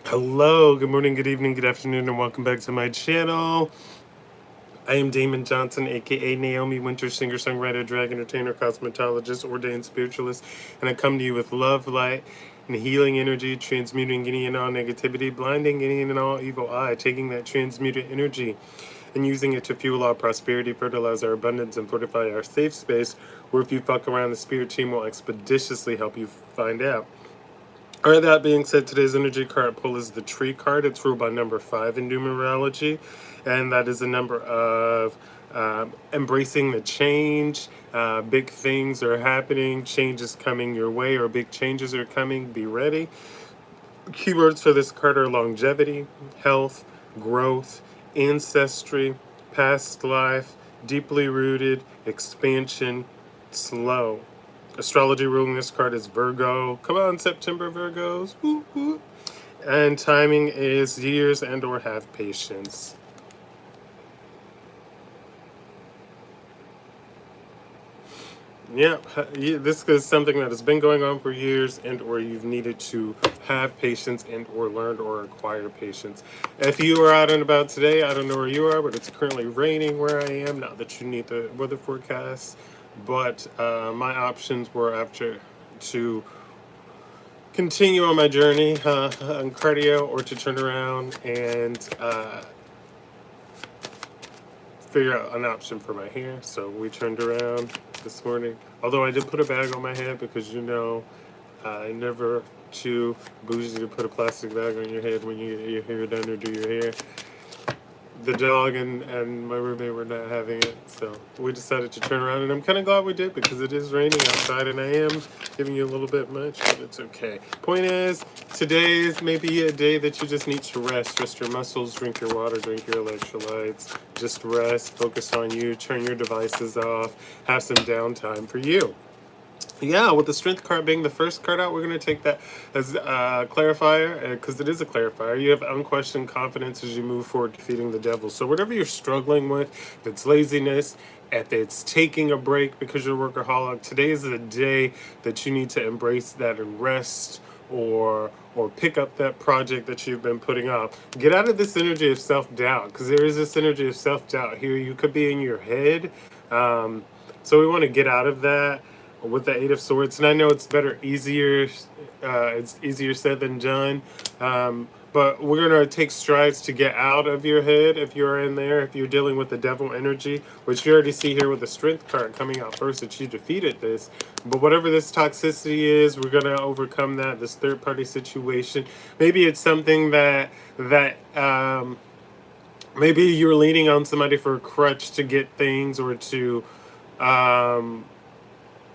Hello, good morning, good evening, good afternoon, and welcome back to my channel. I am Damon Johnson, aka Naomi Wynters, singer, songwriter, drag entertainer, cosmetologist, ordained spiritualist, and I come to you with love, light, and healing energy, transmuting any and all negativity, blinding any and all evil eye, taking that transmuted energy and using it to fuel our prosperity, fertilize our abundance, and fortify our safe space, where if you fuck around, the spirit team will expeditiously help you find out. All right, that being said, today's energy card pull is the tree card. It's ruled by number 5 in numerology, and that is a number of embracing the change. Big things are happening, change is coming your way, or big changes are coming. Be ready. Keywords for this card are longevity, health, growth, ancestry, past life, deeply rooted, expansion, slow. Astrology ruling this card is Virgo. Come on, September Virgos. Woo, woo. And timing is years and or have patience. Yeah, this is something that has been going on for years and or you've needed to have patience and or learn or acquire patience. If you are out and about today, I don't know where you are, but it's currently raining where I am. Not that you need the weather forecast, but my options were after to continue on my journey on cardio or to turn around and figure out an option for my hair. So we turned around this morning. Although I did put a bag on my head because I never too bougie to put a plastic bag on your head when you get your hair done or do your hair. The dog and my roommate were not having it, so we decided to turn around, and I'm kind of glad we did because it is raining outside, and I am giving you a little bit much, but it's okay. Point is, today is maybe a day that you just need to rest your muscles, drink your water, drink your electrolytes, just rest, focus on you, turn your devices off, have some downtime for you. Yeah, with the strength card being the first card out, we're going to take that as a clarifier, because it is a clarifier. You have unquestioned confidence as you move forward defeating the devil. So whatever you're struggling with, if it's laziness, if it's taking a break because you're a workaholic, today is the day that you need to embrace that and rest or pick up that project that you've been putting off. Get out of this energy of self-doubt, because there is this energy of self-doubt here. You could be in your head. So we want to get out of that with the Eight of Swords. And I know it's it's easier said than done. But we're going to take strides to get out of your head if you're in there, if you're dealing with the devil energy, which you already see here with the strength card coming out first, that you defeated this. But whatever this toxicity is, we're going to overcome that, this third party situation. Maybe it's something that maybe you're leaning on somebody for a crutch to get things or to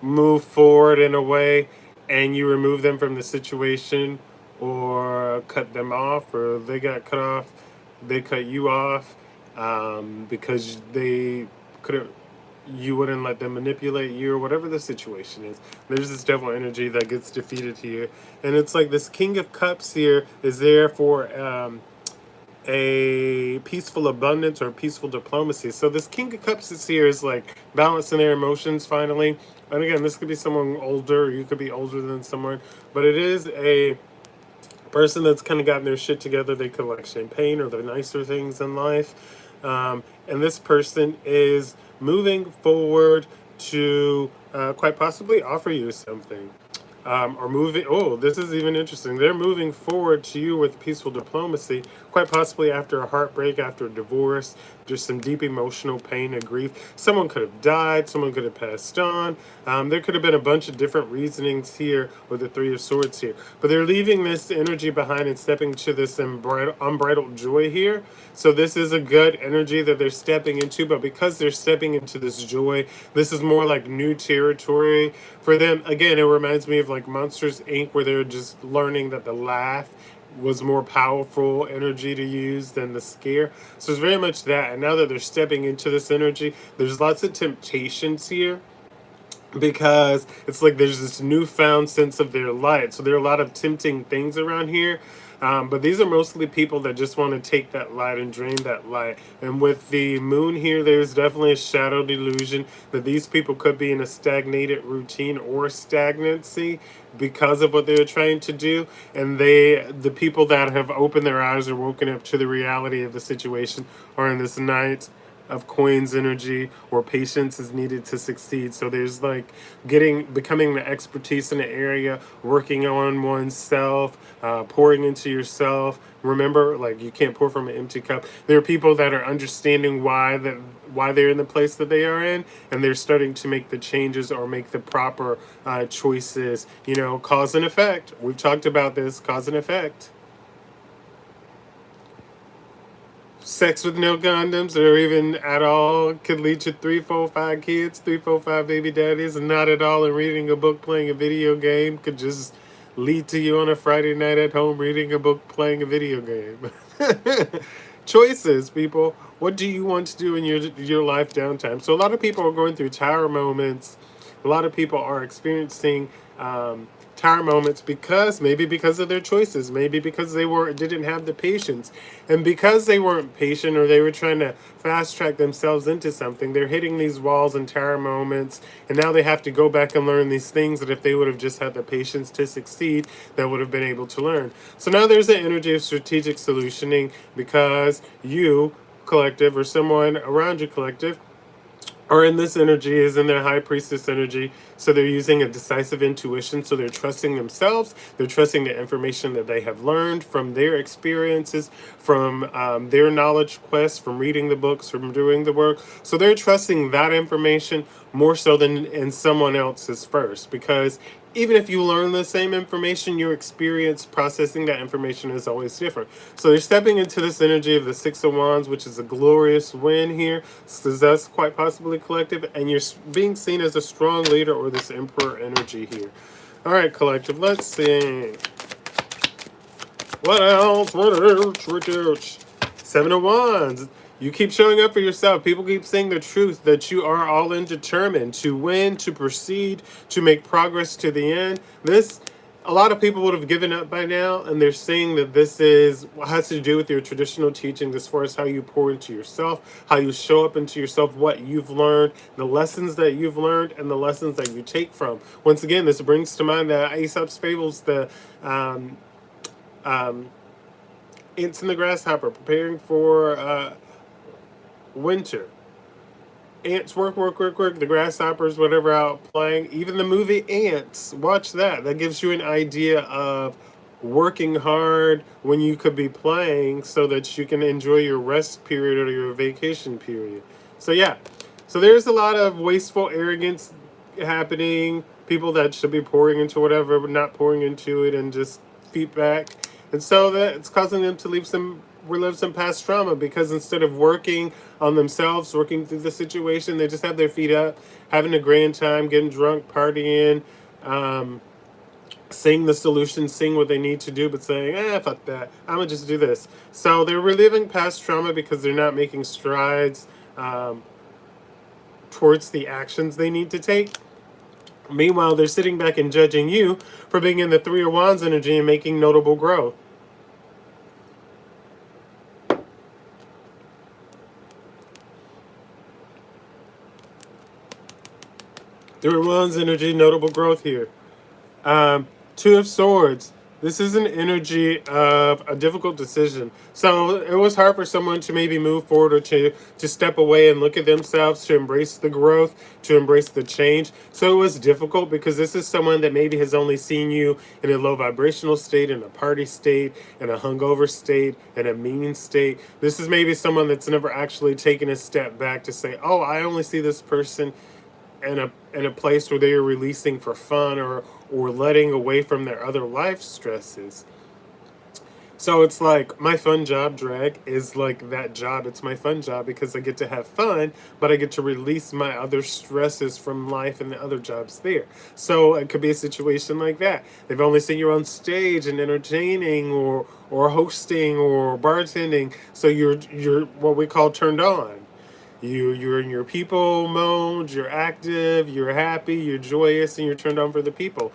move forward in a way, and you remove them from the situation or cut them off, or they got cut off, they cut you off because they couldn't, you wouldn't let them manipulate you, or whatever the situation is. There's this devil energy that gets defeated here, and it's like this King of Cups here is there for a peaceful abundance or peaceful diplomacy. So this King of Cups is here is like balancing their emotions finally. And again, this could be someone older, or you could be older than someone, but it is a person that's kind of gotten their shit together. They collect champagne or the nicer things in life. And this person is moving forward to quite possibly offer you something. Or moving, oh, this is even interesting. They're moving forward to you with peaceful diplomacy, quite possibly after a heartbreak, after a divorce. There's some deep emotional pain and grief. Someone could have died, someone could have passed on. There could have been a bunch of different reasonings here with the Three of Swords here. But they're leaving this energy behind and stepping to this unbridled joy here. So this is a good energy that they're stepping into, but because they're stepping into this joy, this is more like new territory for them. Again, it reminds me of like Monsters Inc., where they're just learning that the laugh was more powerful energy to use than the scare. So it's very much that. And now that they're stepping into this energy, there's lots of temptations here, because it's like there's this newfound sense of their light. So there are a lot of tempting things around here. But these are mostly people that just want to take that light and drain that light. And with the moon here, there's definitely a shadow delusion that these people could be in a stagnated routine or stagnancy because of what they're trying to do. And the people that have opened their eyes or woken up to the reality of the situation are in this Knight of Coins energy, where patience is needed to succeed. So there's like becoming the expertise in the area, working on oneself, pouring into yourself. Remember, like, you can't pour from an empty cup. There are people that are understanding why they're in the place that they are in, and they're starting to make the changes or make the proper choices. You know, cause and effect. We've talked about this, cause and effect. Sex with no condoms or even at all could lead to 3, 4, 5 kids, 3, 4, 5 baby daddies, and not at all. And reading a book, playing a video game could just lead to you on a Friday night at home reading a book, playing a video game. Choices, people. What do you want to do in your life downtime? So a lot of people are going through tower moments. A lot of people are experiencing tower moments because of their choices, maybe because they didn't have the patience, and because they weren't patient or they were trying to fast track themselves into something, they're hitting these walls and tower moments, and now they have to go back and learn these things that if they would have just had the patience to succeed, they would have been able to learn. So now there's an energy of strategic solutioning because you collective or someone around you collective or in this energy is in their high priestess energy. So they're using a decisive intuition. So they're trusting themselves. They're trusting the information that they have learned from their experiences, from their knowledge quest, from reading the books, from doing the work. So they're trusting that information more so than in someone else's first, because even if you learn the same information, your experience processing that information is always different. So you're stepping into this energy of the Six of Wands, which is a glorious win here. So that's quite possibly collective, and you're being seen as a strong leader or this Emperor energy here. All right, collective, let's see. What else? What else? Seven of Wands. You keep showing up for yourself. People keep saying the truth, that you are all in determined to win, to proceed, to make progress to the end. A lot of people would have given up by now, and they're saying that this has to do with your traditional teaching as far as how you pour into yourself, how you show up into yourself, what you've learned, the lessons that you've learned, and the lessons that you take from. Once again, this brings to mind the Aesop's fables, the ants and the grasshopper preparing for winter. Ants work, the grasshoppers, whatever, out playing. Even the movie Ants, watch that. That gives you an idea of working hard when you could be playing so that you can enjoy your rest period or your vacation period. So yeah, so there's a lot of wasteful arrogance happening. People that should be pouring into whatever, but not pouring into it and just feet back. And so that's causing them to relive some past trauma, because instead of working on themselves, working through the situation, they just have their feet up, having a grand time, getting drunk, partying, seeing the solution, seeing what they need to do, but saying, fuck that, I'm gonna just do this. So they're reliving past trauma because they're not making strides towards the actions they need to take. Meanwhile, they're sitting back and judging you for being in the Three of Wands energy and making notable growth. Three of Wands energy, notable growth here. Two of Swords. This is an energy of a difficult decision. So it was hard for someone to maybe move forward or to step away and look at themselves, to embrace the growth, to embrace the change. So it was difficult because this is someone that maybe has only seen you in a low vibrational state, in a party state, in a hungover state, in a mean state. This is maybe someone that's never actually taken a step back to say, oh, I only see this person in a place where they are releasing for fun or letting away from their other life stresses. So it's like my fun job drag is like that job. It's my fun job because I get to have fun, but I get to release my other stresses from life and the other jobs there. So it could be a situation like that. They've only seen you on stage and entertaining or hosting or bartending. So you're what we call turned on. You're in your people mode, you're active, you're happy, you're joyous, and you're turned on for the people.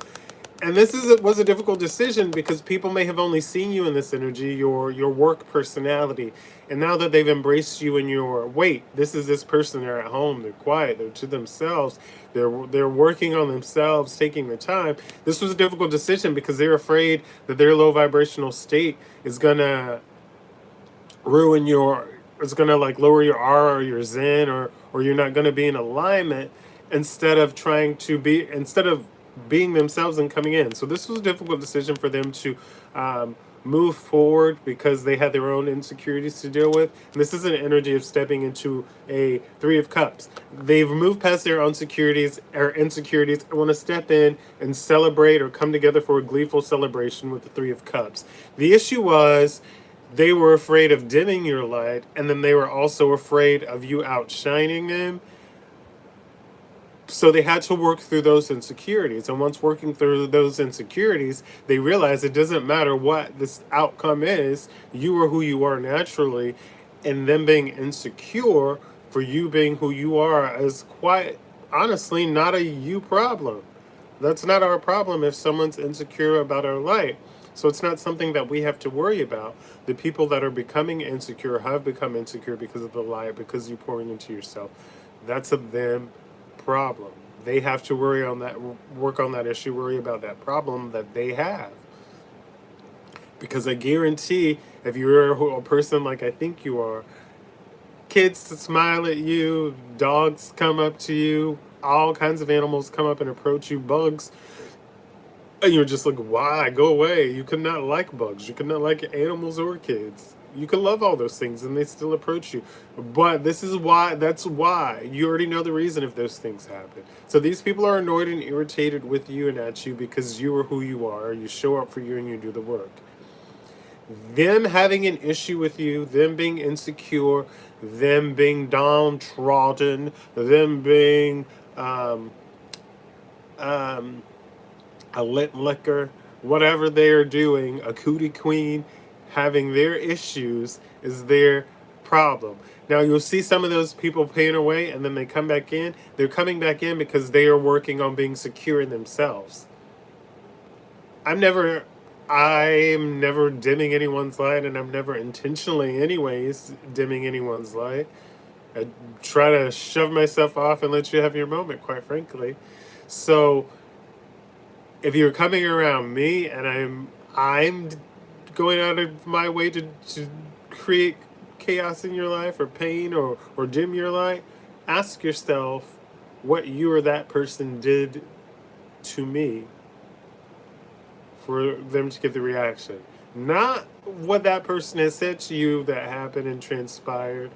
And this was a difficult decision because people may have only seen you in this energy, your work personality, and now that they've embraced you in your wait, this is this person. They're at home. They're quiet. They're to themselves. They're working on themselves, taking the time. This was a difficult decision because they're afraid that their low vibrational state is gonna ruin your. It's gonna like lower your aura or your zen, or you're not gonna be in alignment instead of being themselves and coming in. So this was a difficult decision for them to move forward because they had their own insecurities to deal with. And this is an energy of stepping into a Three of Cups. They've moved past their own insecurities and want to step in and celebrate or come together for a gleeful celebration with the Three of Cups. The issue was they were afraid of dimming your light, and then they were also afraid of you outshining them. So they had to work through those insecurities. And once working through those insecurities, they realized it doesn't matter what this outcome is, you are who you are naturally. And them being insecure for you being who you are is quite honestly not a you problem. That's not our problem if someone's insecure about our light. So it's not something that we have to worry about. The people that are becoming insecure have become insecure because of the light, because you're pouring into yourself. That's a them problem. They have to work on that issue, worry about that problem that they have. Because I guarantee, if you're a person like I think you are, kids smile at you, dogs come up to you, all kinds of animals come up and approach you, bugs, and you're just like, why? Go away. You could not like bugs. You could not like animals or kids. You can love all those things and they still approach you. But that's why. You already know the reason if those things happen. So these people are annoyed and irritated with you and at you because you are who you are. You show up for you and you do the work. Them having an issue with you, them being insecure, them being downtrodden, them being a lit liquor, whatever they are doing, a cootie queen, having their issues is their problem. Now you'll see some of those people paying away and then they come back in. They're coming back in because they are working on being secure in themselves. I'm never dimming anyone's light, and I'm never intentionally anyways dimming anyone's light. I try to shove myself off and let you have your moment, quite frankly. So if you're coming around me and I'm going out of my way to create chaos in your life or pain or dim your light, ask yourself what you or that person did to me for them to get the reaction. Not what that person has said to you that happened and transpired,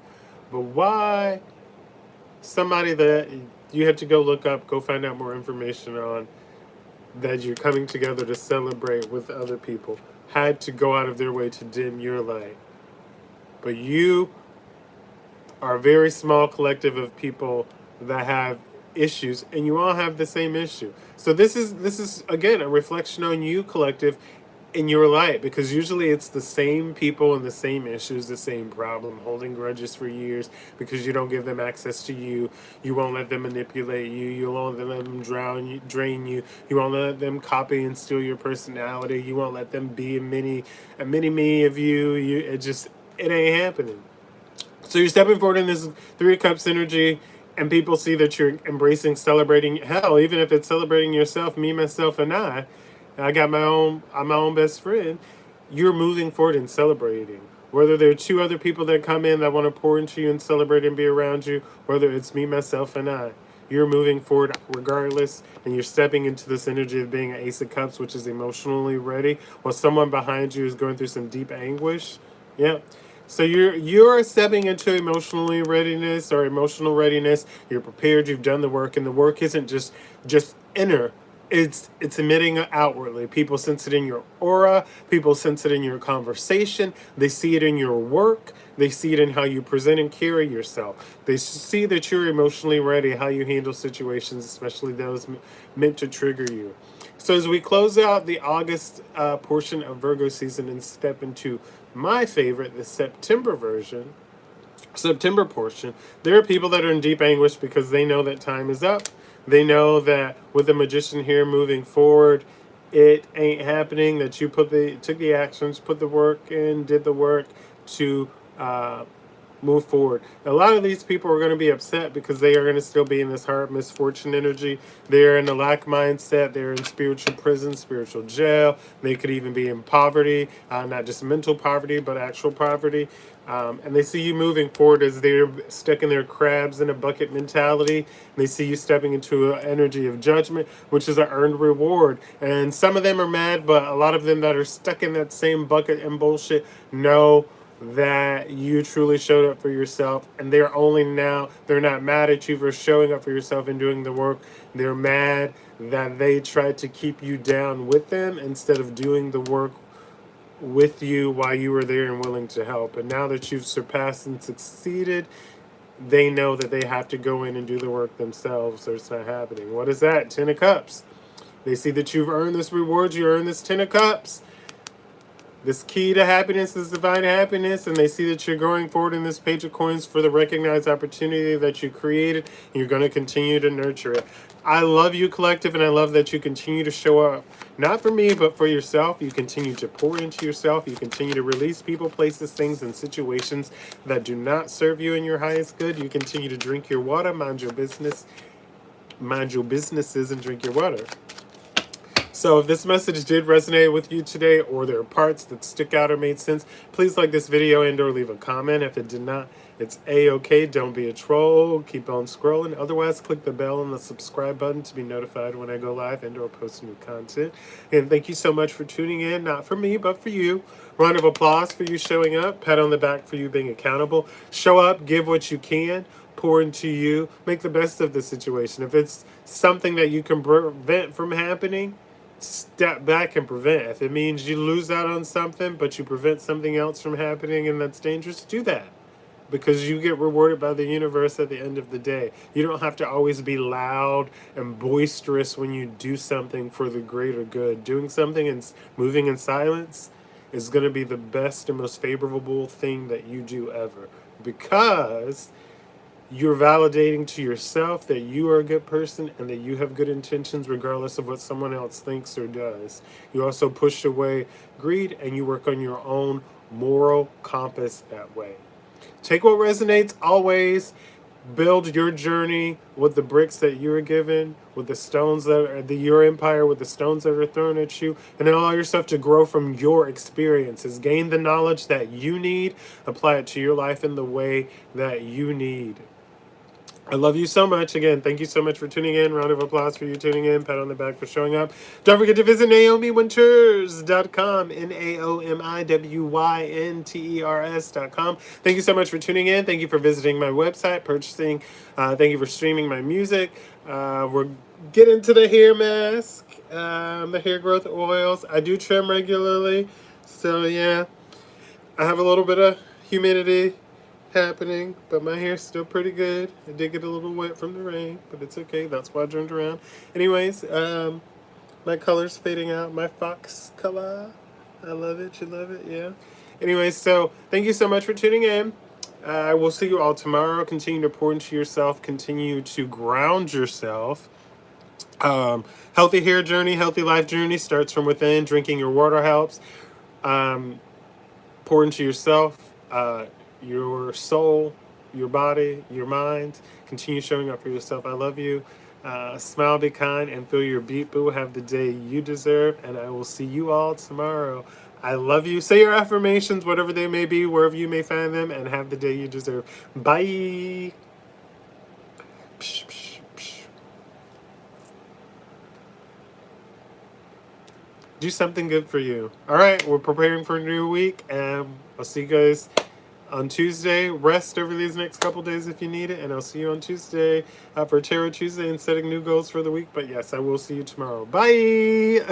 but why somebody that you had to go look up, go find out more information on, that you're coming together to celebrate with other people, had to go out of their way to dim your light. But you are a very small collective of people that have issues, and you all have the same issue. So this is again a reflection on you, collective, in your light, because usually it's the same people and the same issues, the same problem, holding grudges for years because you don't give them access to you. You won't let them manipulate you. You won't let them drain you. You won't let them copy and steal your personality. You won't let them be a mini me of you. It ain't happening. So you're stepping forward in this Three of Cups energy, and people see that you're embracing, celebrating. Hell, even if it's celebrating yourself, me, myself, and I got I'm my own best friend. You're moving forward and celebrating. Whether there are two other people that come in that want to pour into you and celebrate and be around you, whether it's me, myself, and you're moving forward regardless, and you're stepping into this energy of being an Ace of Cups, which is emotionally ready, while someone behind you is going through some deep anguish. Yeah. So you're stepping into emotional readiness. You're prepared. You've done the work, and the work isn't just inner. It's emitting outwardly. People sense it in your aura. People sense it in your conversation. They see it in your work. They see it in how you present and carry yourself. They see that you're emotionally ready, how you handle situations, especially those meant to trigger you. So as we close out the August portion of Virgo season and step into my favorite, the September portion, there are people that are in deep anguish because they know that time is up. They know that with the Magician here moving forward, it ain't happening, that you took the actions, put the work in, did the work to move forward. A lot of these people are going to be upset because they are going to still be in this hard misfortune energy. They're in the lack mindset. They're in spiritual prison, spiritual jail. They could even be in poverty, not just mental poverty, but actual poverty. And they see you moving forward as they're stuck in their crabs in a bucket mentality. They see you stepping into an energy of judgment, which is an earned reward. And some of them are mad, but a lot of them that are stuck in that same bucket and bullshit know that you truly showed up for yourself, and they're not mad at you for showing up for yourself and doing the work. They're mad that they tried to keep you down with them instead of doing the work with you while you were there and willing to help. And now that you've surpassed and succeeded, they know that they have to go in and do the work themselves, or it's not happening. What is that? 10 of Cups. They see that you've earned this reward. You earned this 10 of Cups, this key to happiness, this divine happiness, and they see that you're going forward in this Page of Coins for the recognized opportunity that you created. You're going to continue to nurture it. I love you, collective, and I love that you continue to show up, not for me, but for yourself. You continue to pour into yourself. You continue to release people, places, things, and situations that do not serve you in your highest good. You continue to drink your water, mind your businesses, and drink your water. So if this message did resonate with you today, or there are parts that stick out or made sense, please like this video and or leave a comment. If it did not, it's A-okay. Don't be a troll. Keep on scrolling. Otherwise, click the bell and the subscribe button to be notified when I go live and or post new content. And thank you so much for tuning in. Not for me, but for you. Round of applause for you showing up. Pat on the back for you being accountable. Show up. Give what you can. Pour into you. Make the best of the situation. If it's something that you can prevent from happening, step back and prevent. If it means you lose out on something, but you prevent something else from happening and that's dangerous, do that. Because you get rewarded by the universe at the end of the day. You don't have to always be loud and boisterous when you do something for the greater good. Doing something and moving in silence is going to be the best and most favorable thing that you do ever. Because you're validating to yourself that you are a good person and that you have good intentions regardless of what someone else thinks or does. You also push away greed and you work on your own moral compass that way. Take what resonates always. Build your journey with the bricks that you're given, with the stones that are your empire, with the stones that are thrown at you, and allow yourself to grow from your experiences. Gain the knowledge that you need, apply it to your life in the way that you need. I love you so much. Again, thank you so much for tuning in. Round of applause for you tuning in. Pat on the back for showing up. Don't forget to visit NaomiWynters.com. NaomiWynters.com. Thank you so much for tuning in. Thank you for visiting my website, purchasing. Thank you for streaming my music. We're getting to the hair mask, the hair growth oils. I do trim regularly. So, yeah, I have a little bit of humidity happening, but my hair's still pretty good. I did get a little wet from the rain, but it's okay. That's why I turned around. Anyways, my color's fading out. My fox color. I love it. You love it? Yeah. Anyways, so thank you so much for tuning in. I will see you all tomorrow. Continue to pour into yourself. Continue to ground yourself. Healthy hair journey, healthy life journey starts from within. Drinking your water helps. Pour into yourself. Your soul, your body, your mind. Continue showing up for yourself. I love you. Smile, be kind, and feel your beat, boo. Have the day you deserve, and I will see you all tomorrow. I love you. Say your affirmations, whatever they may be, wherever you may find them, and have the day you deserve. Bye. Psh, psh, psh. Do something good for you. All right, we're preparing for a new week, and I'll see you guys on Tuesday. Rest over these next couple days if you need it, and I'll see you on Tuesday for Tarot Tuesday and setting new goals for the week. But yes, I will see you tomorrow. Bye!